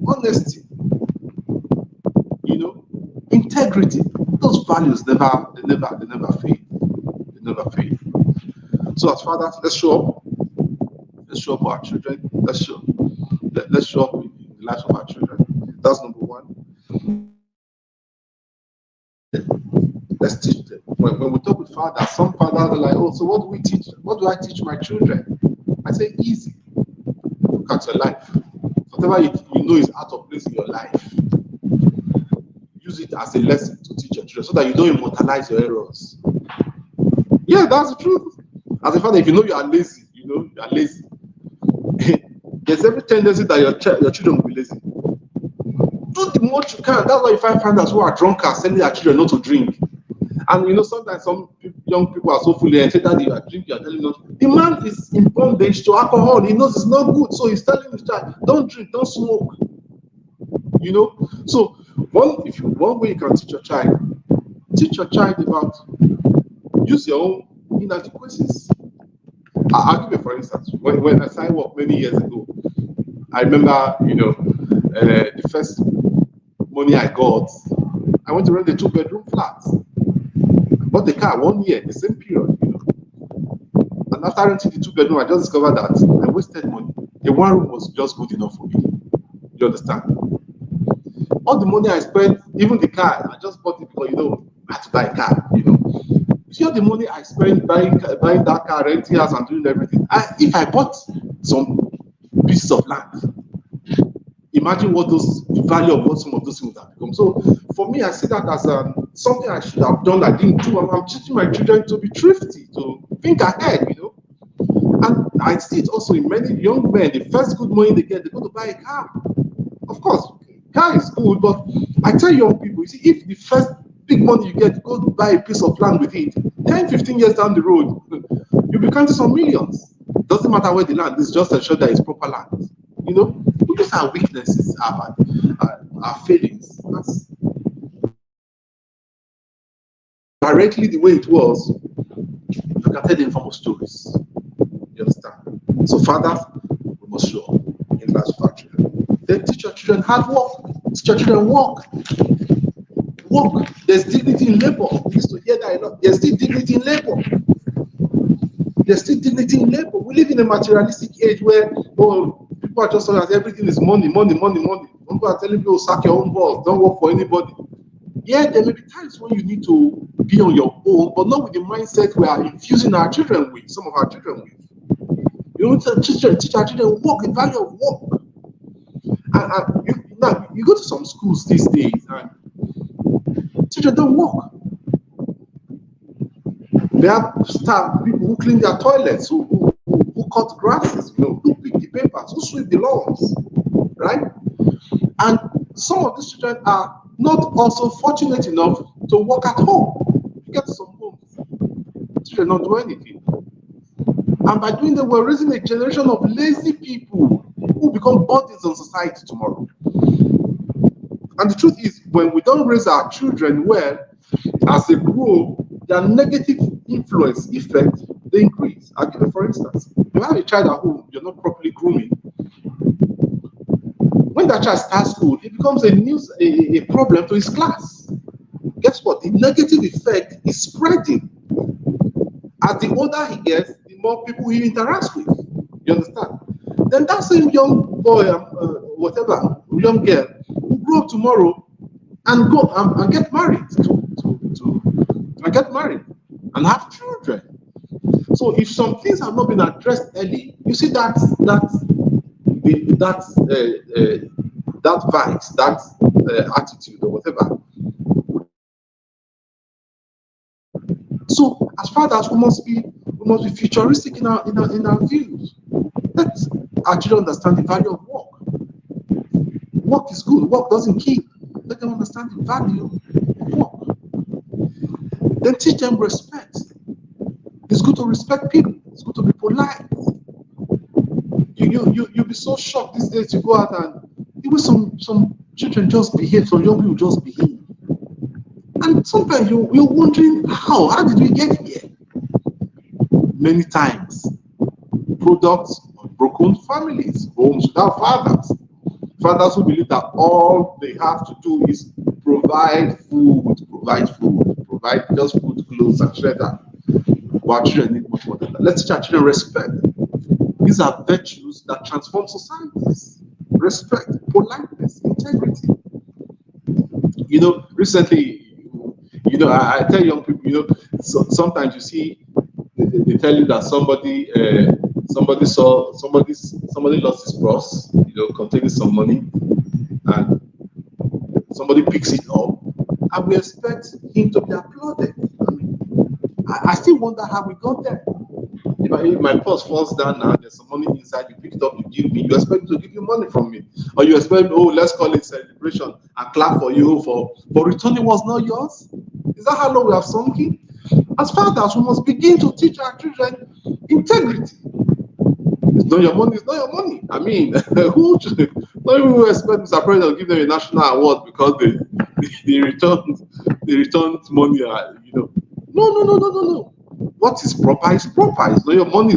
honesty, integrity. Those values never fade. They never fade. So as fathers, let's show up. Let's show up for our children. Let's show up in the lives of our children. That's number one. Let's teach them. When we talk with fathers, some fathers are like, oh, so what do we teach? What do I teach my children? I say, easy. Look at your life. Whatever you know is out of place in your life, use it as a lesson to teach your children so that you don't immortalize your errors. Yeah, that's the truth. As a father, if you know you are lazy, there's every tendency that your children will be lazy. Do the most you can. That's why you find fathers who are drunkards telling their children not to drink. And sometimes some young people are so fully educated that you are drinking, you are telling them. The man is in bondage to alcohol. He knows it's not good, so he's telling his child, don't drink, don't smoke. So one way you can teach your child about, use your own inadequacies. I'll give you for instance. When I started work many years ago, I remember, the first money I got, I went to rent a 2-bedroom flat. I bought the car 1 year, the same period, And after renting the 2-bedroom, I just discovered that I wasted money. The 1 room was just good enough for me. You understand? All the money I spent, even the car, I just bought it because, I had to buy a car, See all the money I spent buying that car, renting house, and doing everything. If I bought some pieces of land, imagine the value of what some of those things have become. So for me, I see that as something I should have done. I didn't do. I'm teaching my children to be thrifty, to think ahead, And I see it also in many young men. The first good money they get, they go to buy a car. Of course, car is good, but I tell young people, you see, if the first big money you get, go to buy a piece of land with it, 10, 15 years down the road, you'll be counting some millions. Doesn't matter where the land is, just ensure that it's proper land. Because our weaknesses, our failings, that's directly the way it was. You can tell in form of stories. You understand? So fathers, we must show up in lives of our children. Then teach your children hard work. Teach your children work. Work. There's dignity in labor. We used to hear that a lot. There's still dignity in labor. There's still dignity in labor. We live in a materialistic age where people are just saying that everything is money, money, money, money. People are telling people, sack your own boss, don't work for anybody. Yeah, there may be times when you need to be on your own, but not with the mindset we are infusing our children with, some of our children with. Teach our children work, the value of work. And you go to some schools these days, and children don't work. They have staff, people who clean their toilets, who cut grasses, who pick the papers, who sweep the lawns, right? And some of these children are not also fortunate enough to work at home. You get some homes, children not do anything. And by doing that, we're raising a generation of lazy people who become burdens on society tomorrow. And the truth is, when we don't raise our children well, as they grow, their negative influence effect they increase. I'll give you for instance. You have a child at home, you're not properly grooming. When that child starts school, it becomes a problem to his class. Guess what? The negative effect is spreading. As the older he gets, the more people he interacts with. You understand? Then that same young boy, whatever, young girl, will grow up tomorrow and go and get married and get married and have children. So if some things have not been addressed early, you see that vice, that attitude or whatever. So as fathers, we must be futuristic in our views. Let our children understand the value of work. Work is good. Work doesn't kill. Let them understand the value of work. Then teach them respect. It's good to respect people. It's good to be polite. You'll be so shocked these days. You go out and even some children just behave. Some young people just behave. And sometimes you're wondering how did we get here? Many times, products of broken families, homes without fathers. Fathers who believe that all they have to do is provide food, provide just food, clothes, and shelter. But our children need much more than that. Let's teach our children respect. These are virtues that transform societies. Respect, politeness, integrity. Recently, I tell young people, sometimes you see, they tell you that somebody lost his purse, containing some money, and somebody picks it up, and we expect him to be applauded. I still wonder how we got there. If my purse falls down now, there's some money inside, you pick it up, you give me, you expect me to give you money from me. Or you expect, let's call it celebration and clap for you for returning what's not yours? Is that how low we have sunk in? As fathers, we must begin to teach our children integrity. It's not your money, it's not your money. Not even who expect Mr. President to give them a national award because they returned money, No. What is proper is proper. It's not your money,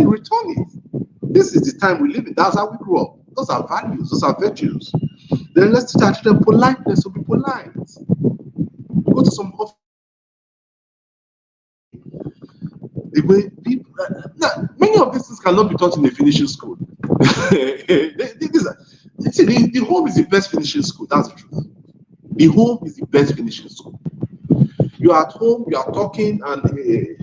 return it. This is the time we live in. That's how we grew up. Those are values, those are virtues. Then let's teach our children politeness, to be polite. Go to some office. The way people, many of these things cannot be taught in a finishing school. The home is the best finishing school. That's the truth. The home is the best finishing school. You are at home, you are talking, and a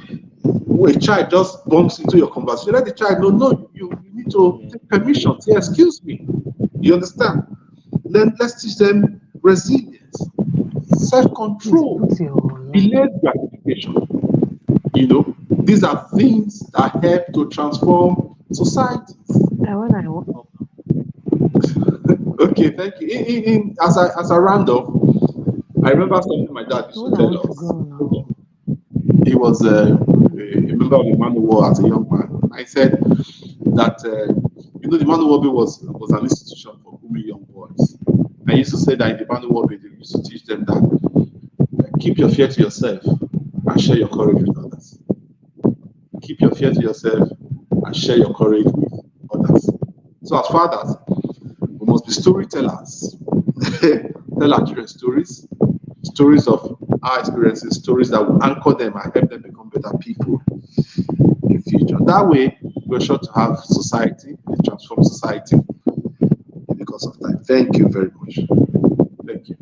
child just bumps into your conversation. Let the child know, no, you need to take permission. Say, excuse me. You understand? Then let's teach them resilience, self-control, delayed gratification. These are things that help to transform societies. Okay, thank you. As I round up, I remember something my dad used to tell us. He was a member of the Man of War as a young man. I said that the Man of War was an institution for grooming young boys. I used to say that in the Man of War they used to teach them that keep your fear to yourself and share your courage with others. Keep your fear to yourself and share your courage with others. So as fathers, we must be storytellers. Tell our children stories of our experiences, stories that will anchor them and help them become better people in the future. That way, we're sure to have society, a transformed society in the course of time. Thank you very much. Thank you.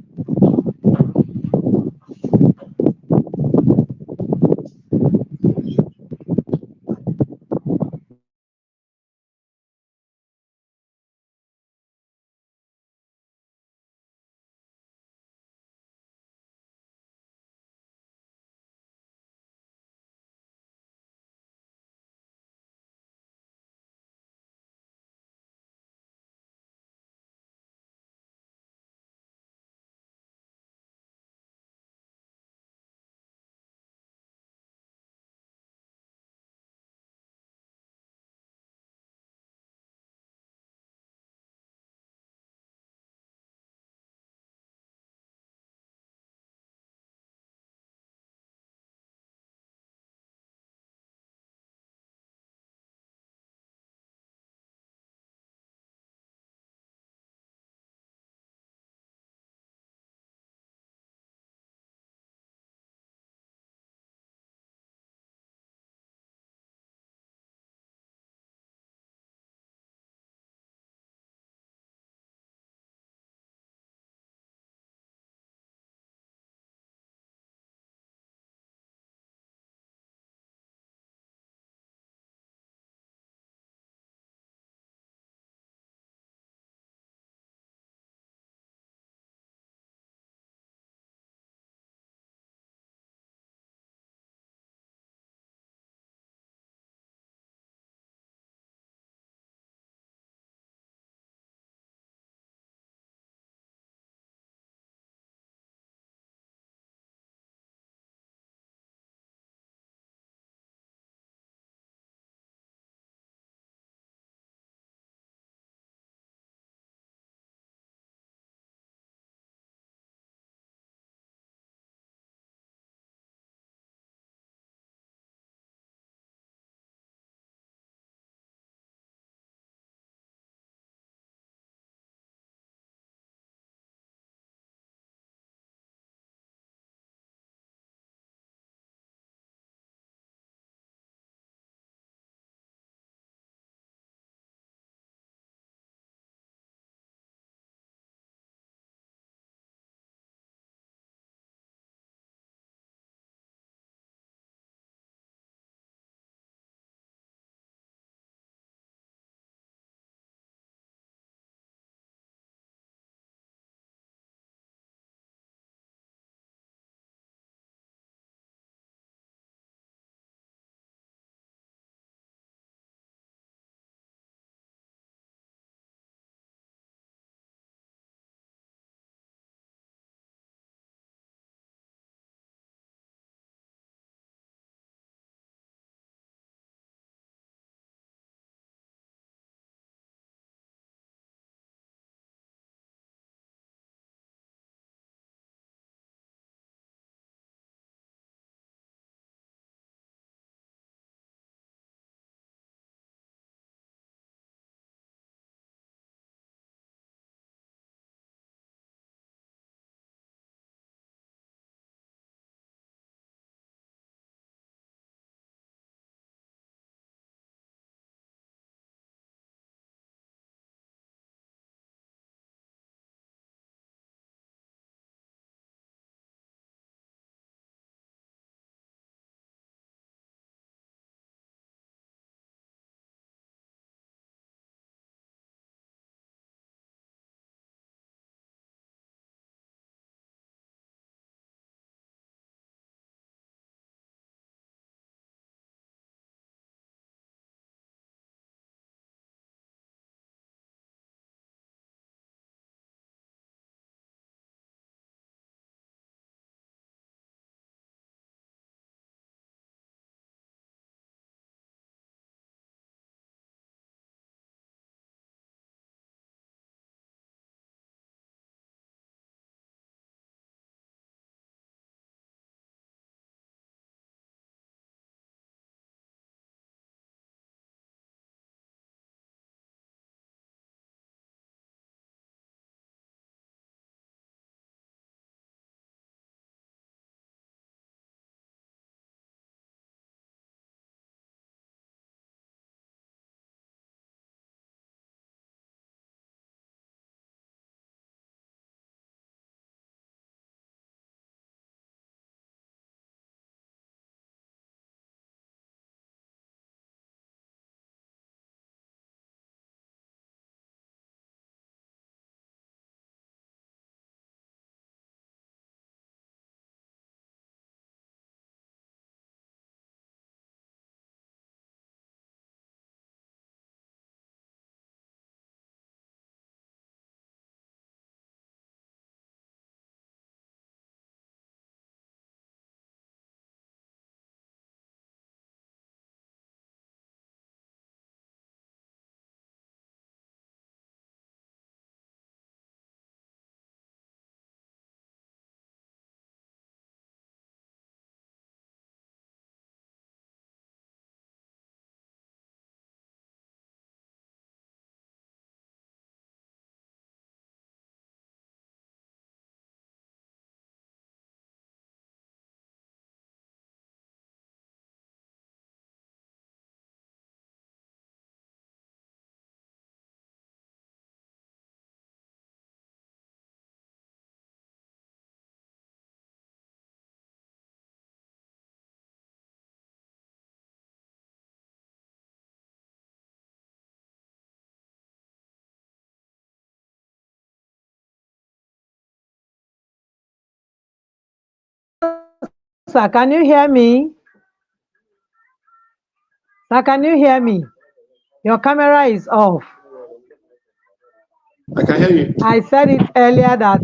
sir, can you hear me? Sir, can you hear me? Your camera is off. I can hear you. I said it earlier that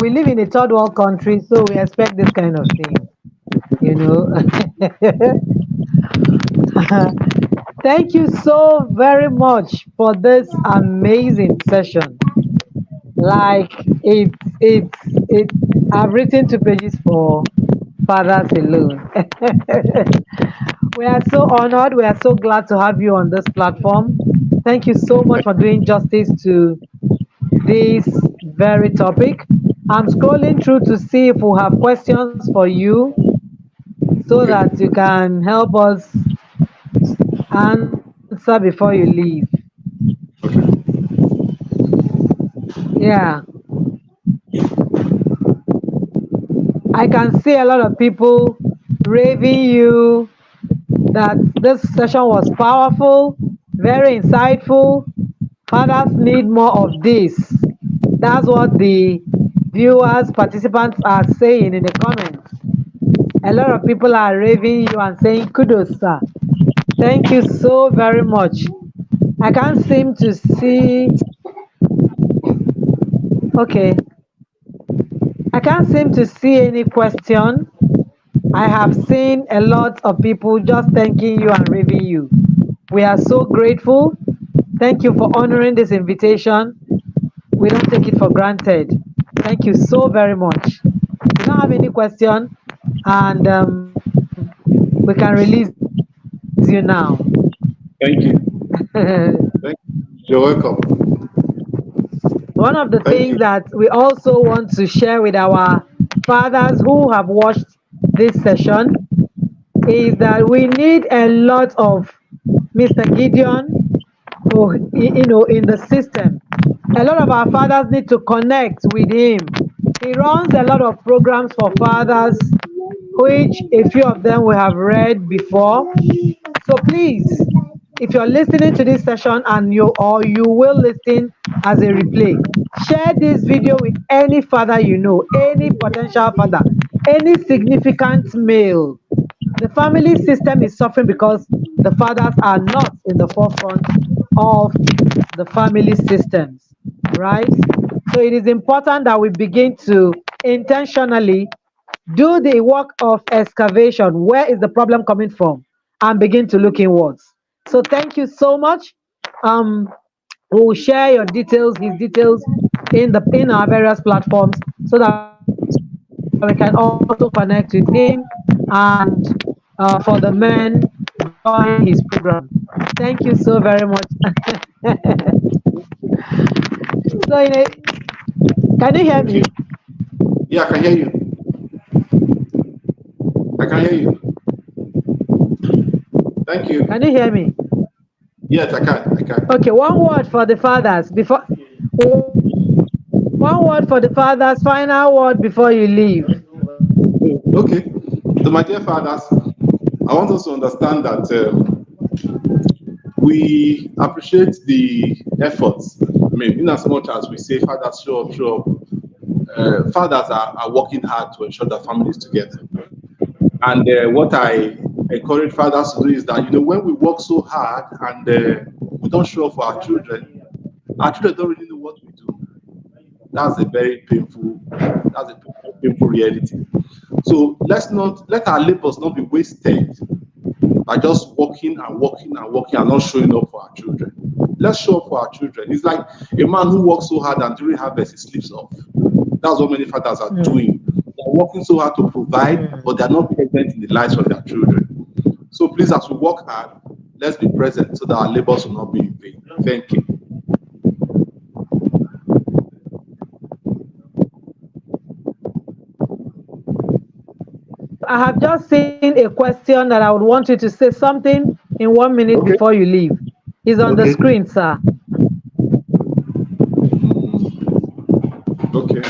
we live in a third world country, so we expect this kind of thing, you know. Thank you so very much for this amazing session. Like it I've written 2 pages for fathers alone. We are so honored. We are so glad to have you on this platform. Thank you so much for doing justice to this very topic. I'm scrolling through to see if we have questions for you so Okay. that you can help us answer before you leave. Yeah, I can see a lot of people raving you that this session was powerful, very insightful. Fathers need more of this. That's what the viewers, participants are saying in the comments. A lot of people are raving you and saying, kudos, sir. Thank you so very much. I can't seem to see, okay, I can't seem to see any question. I have seen a lot of people just thanking you and raving you. We are so grateful. Thank you for honoring this invitation. We don't take it for granted. Thank you so very much. If you don't have any question, and we can release you now. Thank you. Thank you. You're welcome. One of the Thank you. things that we also want to share with our fathers who have watched this session is that we need a lot of Mr. Gideon, in the system. A lot of our fathers need to connect with him. He runs a lot of programs for fathers, which a few of them we have read before. So please, if you're listening to this session and you will listen as a replay, share this video with any father you know, any potential father, any significant male. The family system is suffering because the fathers are not in the forefront of the family systems, right? So it is important that we begin to intentionally do the work of excavation. Where is the problem coming from? And begin to look inwards. So thank you so much. We will share your details, his details in our various platforms so that we can also connect with him and for the men join his program. Thank you so very much. So can you hear Thank me? you. Yeah, I can hear you. I can hear you. Thank you. Can you hear me? Yes, I can. I can. Okay, one word for the fathers before one word for the fathers, final word before you leave. Okay. So, my dear fathers, I want us to understand that we appreciate the efforts. I mean, in as much as we say fathers show up, show up, fathers are working hard to ensure that families together. And what I encourage fathers to do is that, when we work so hard and we don't show up for our children don't really know what we do. That's a very painful reality. So let our labors not be wasted by just working and working and working and not showing up for our children. Let's show up for our children. It's like a man who works so hard and during harvest he sleeps off. That's what many fathers are doing. They're working so hard to provide, but they're not present in the lives of their children. So please, as we work hard, let's be present so that our labors will not be in vain. Thank you. I have just seen a question that I would want you to say something in 1 minute Okay. before you leave. It's on the Okay. screen, sir. Okay.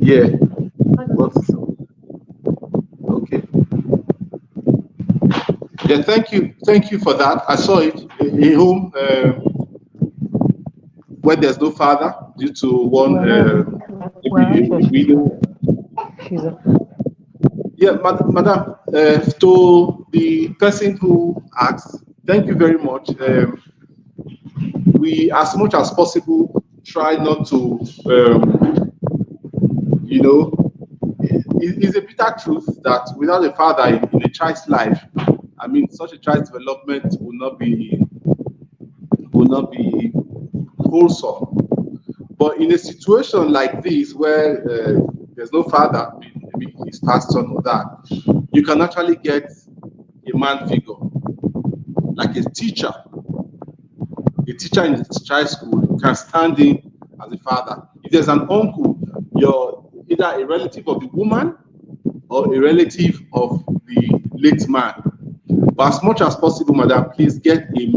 Yeah. What's okay? Yeah. Thank you. Thank you for that. I saw it. a home where there's no father due to one maybe a widow. She's a, Yeah, madam, to the person who asked, thank you very much. We, as much as possible, try not to, you know, it's a bitter truth that without a father in a child's life, I mean, such a child's development will not be wholesome. But in a situation like this, where there's no father, maybe he's passed on or that, you can actually get a man figure, like a teacher in the child's school can stand in as a father. If there's an uncle, you're either a relative of the woman or a relative of the late man. But as much as possible, madam, please get a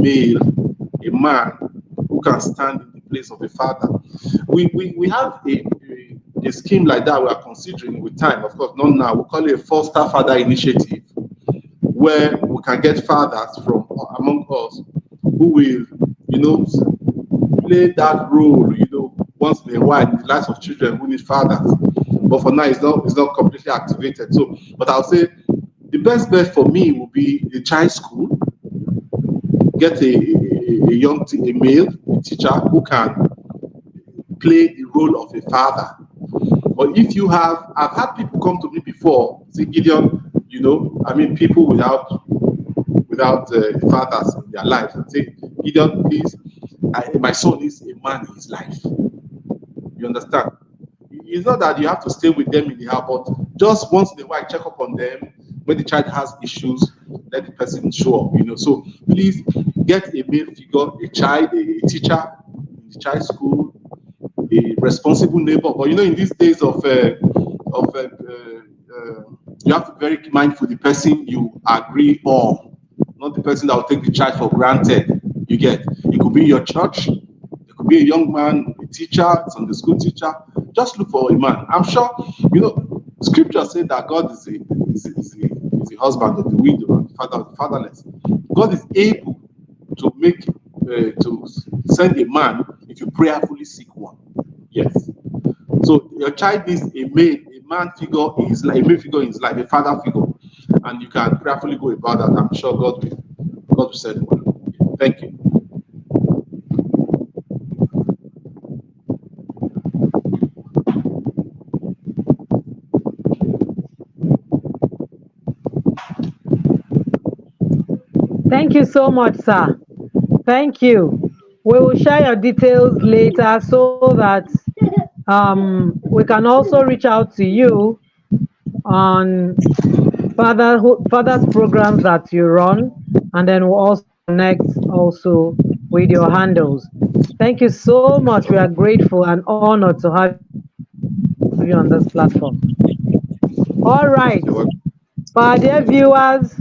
man who can stand in the place of a father. We have a scheme like that we are considering with time, of course, not now. We call it a foster father initiative, where we can get fathers from among us who will, play that role, once in a while in the lives of children who need fathers. But for now, it's not completely activated. So, but I'll say the best bet for me would be the child school. Get a male teacher who can play the role of a father. But if I've had people come to me before, say, Gideon, people without fathers in their lives, and say, Gideon, please, my son is a man in his life. You understand? It's not that you have to stay with them in the house, but just once in a while, check up on them. When the child has issues, let the person show up. So please get a male figure, a teacher in the child school, a responsible neighbor. But in these days you have to be very mindful the person you agree on, not the person that will take the child for granted. You get? It could be your church, it could be a young man, a teacher, Sunday school teacher. Just look for a man. I'm sure, scripture said that God is the husband of the widow and the father of the fatherless. God is able to to send a man if you prayerfully seek one. Yes. So your child needs a man figure in his life, a male figure in his life, a father figure, and you can prayerfully go about that. I'm sure God will send one. Thank you. thank you so much, sir. Thank you. We will share your details later so that we can also reach out to you on father's programs that you run, and then we'll also connect also with your handles. Thank you so much. We are grateful and honored to have you on this platform. All right, our dear viewers,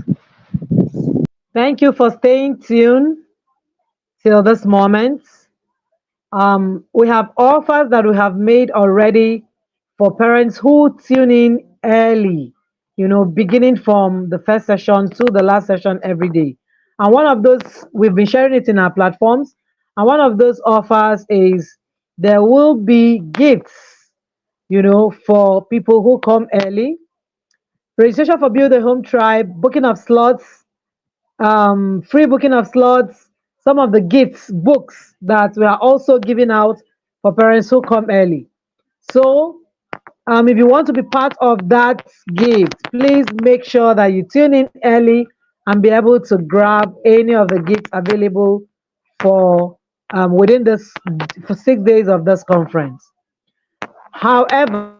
thank you for staying tuned till this moment. We have offers that we have made already for parents who tune in early, beginning from the first session to the last session every day. And one of those, we've been sharing it in our platforms, and one of those offers is there will be gifts, for people who come early. Registration for Build a Home Tribe, booking of slots, free booking of slots, some of the gifts, books that we are also giving out for parents who come early. So, if you want to be part of that gift, please make sure that you tune in early and be able to grab any of the gifts available for within this for 6 days of this conference. However,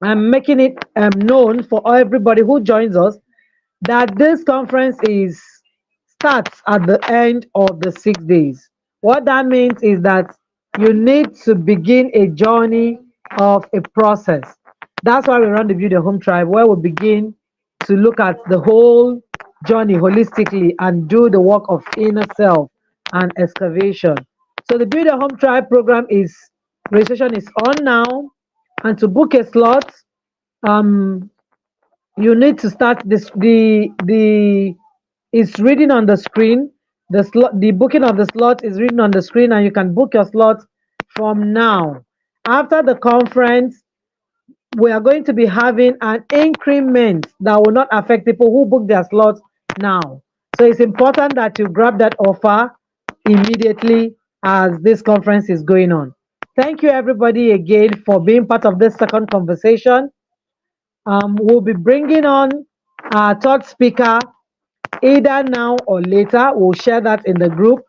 I'm making it known for everybody who joins us that this conference starts at the end of the 6 days. What that means is that you need to begin a journey of a process. That's why we run the Build a Home Tribe, where we begin to look at the whole journey holistically and do the work of inner self and excavation. So the Build a Home Tribe program registration is on now, and to book a slot, um, you need to start this the is reading on the screen. The booking of the slot is written on the screen, and you can book your slot from now. After the conference, we are going to be having an increment that will not affect people who book their slots now. So it's important that you grab that offer immediately as this conference is going on. Thank you everybody again for being part of this second conversation. We'll be bringing on our third speaker either now or later. We'll share that in the group.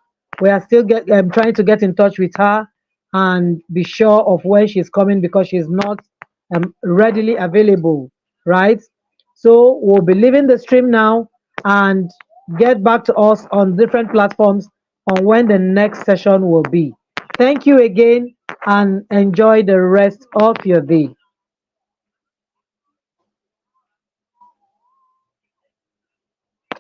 We are still trying to get in touch with her and be sure of when she's coming because she's not readily available, right? So we'll be leaving the stream now and get back to us on different platforms on when the next session will be. Thank you again and enjoy the rest of your day.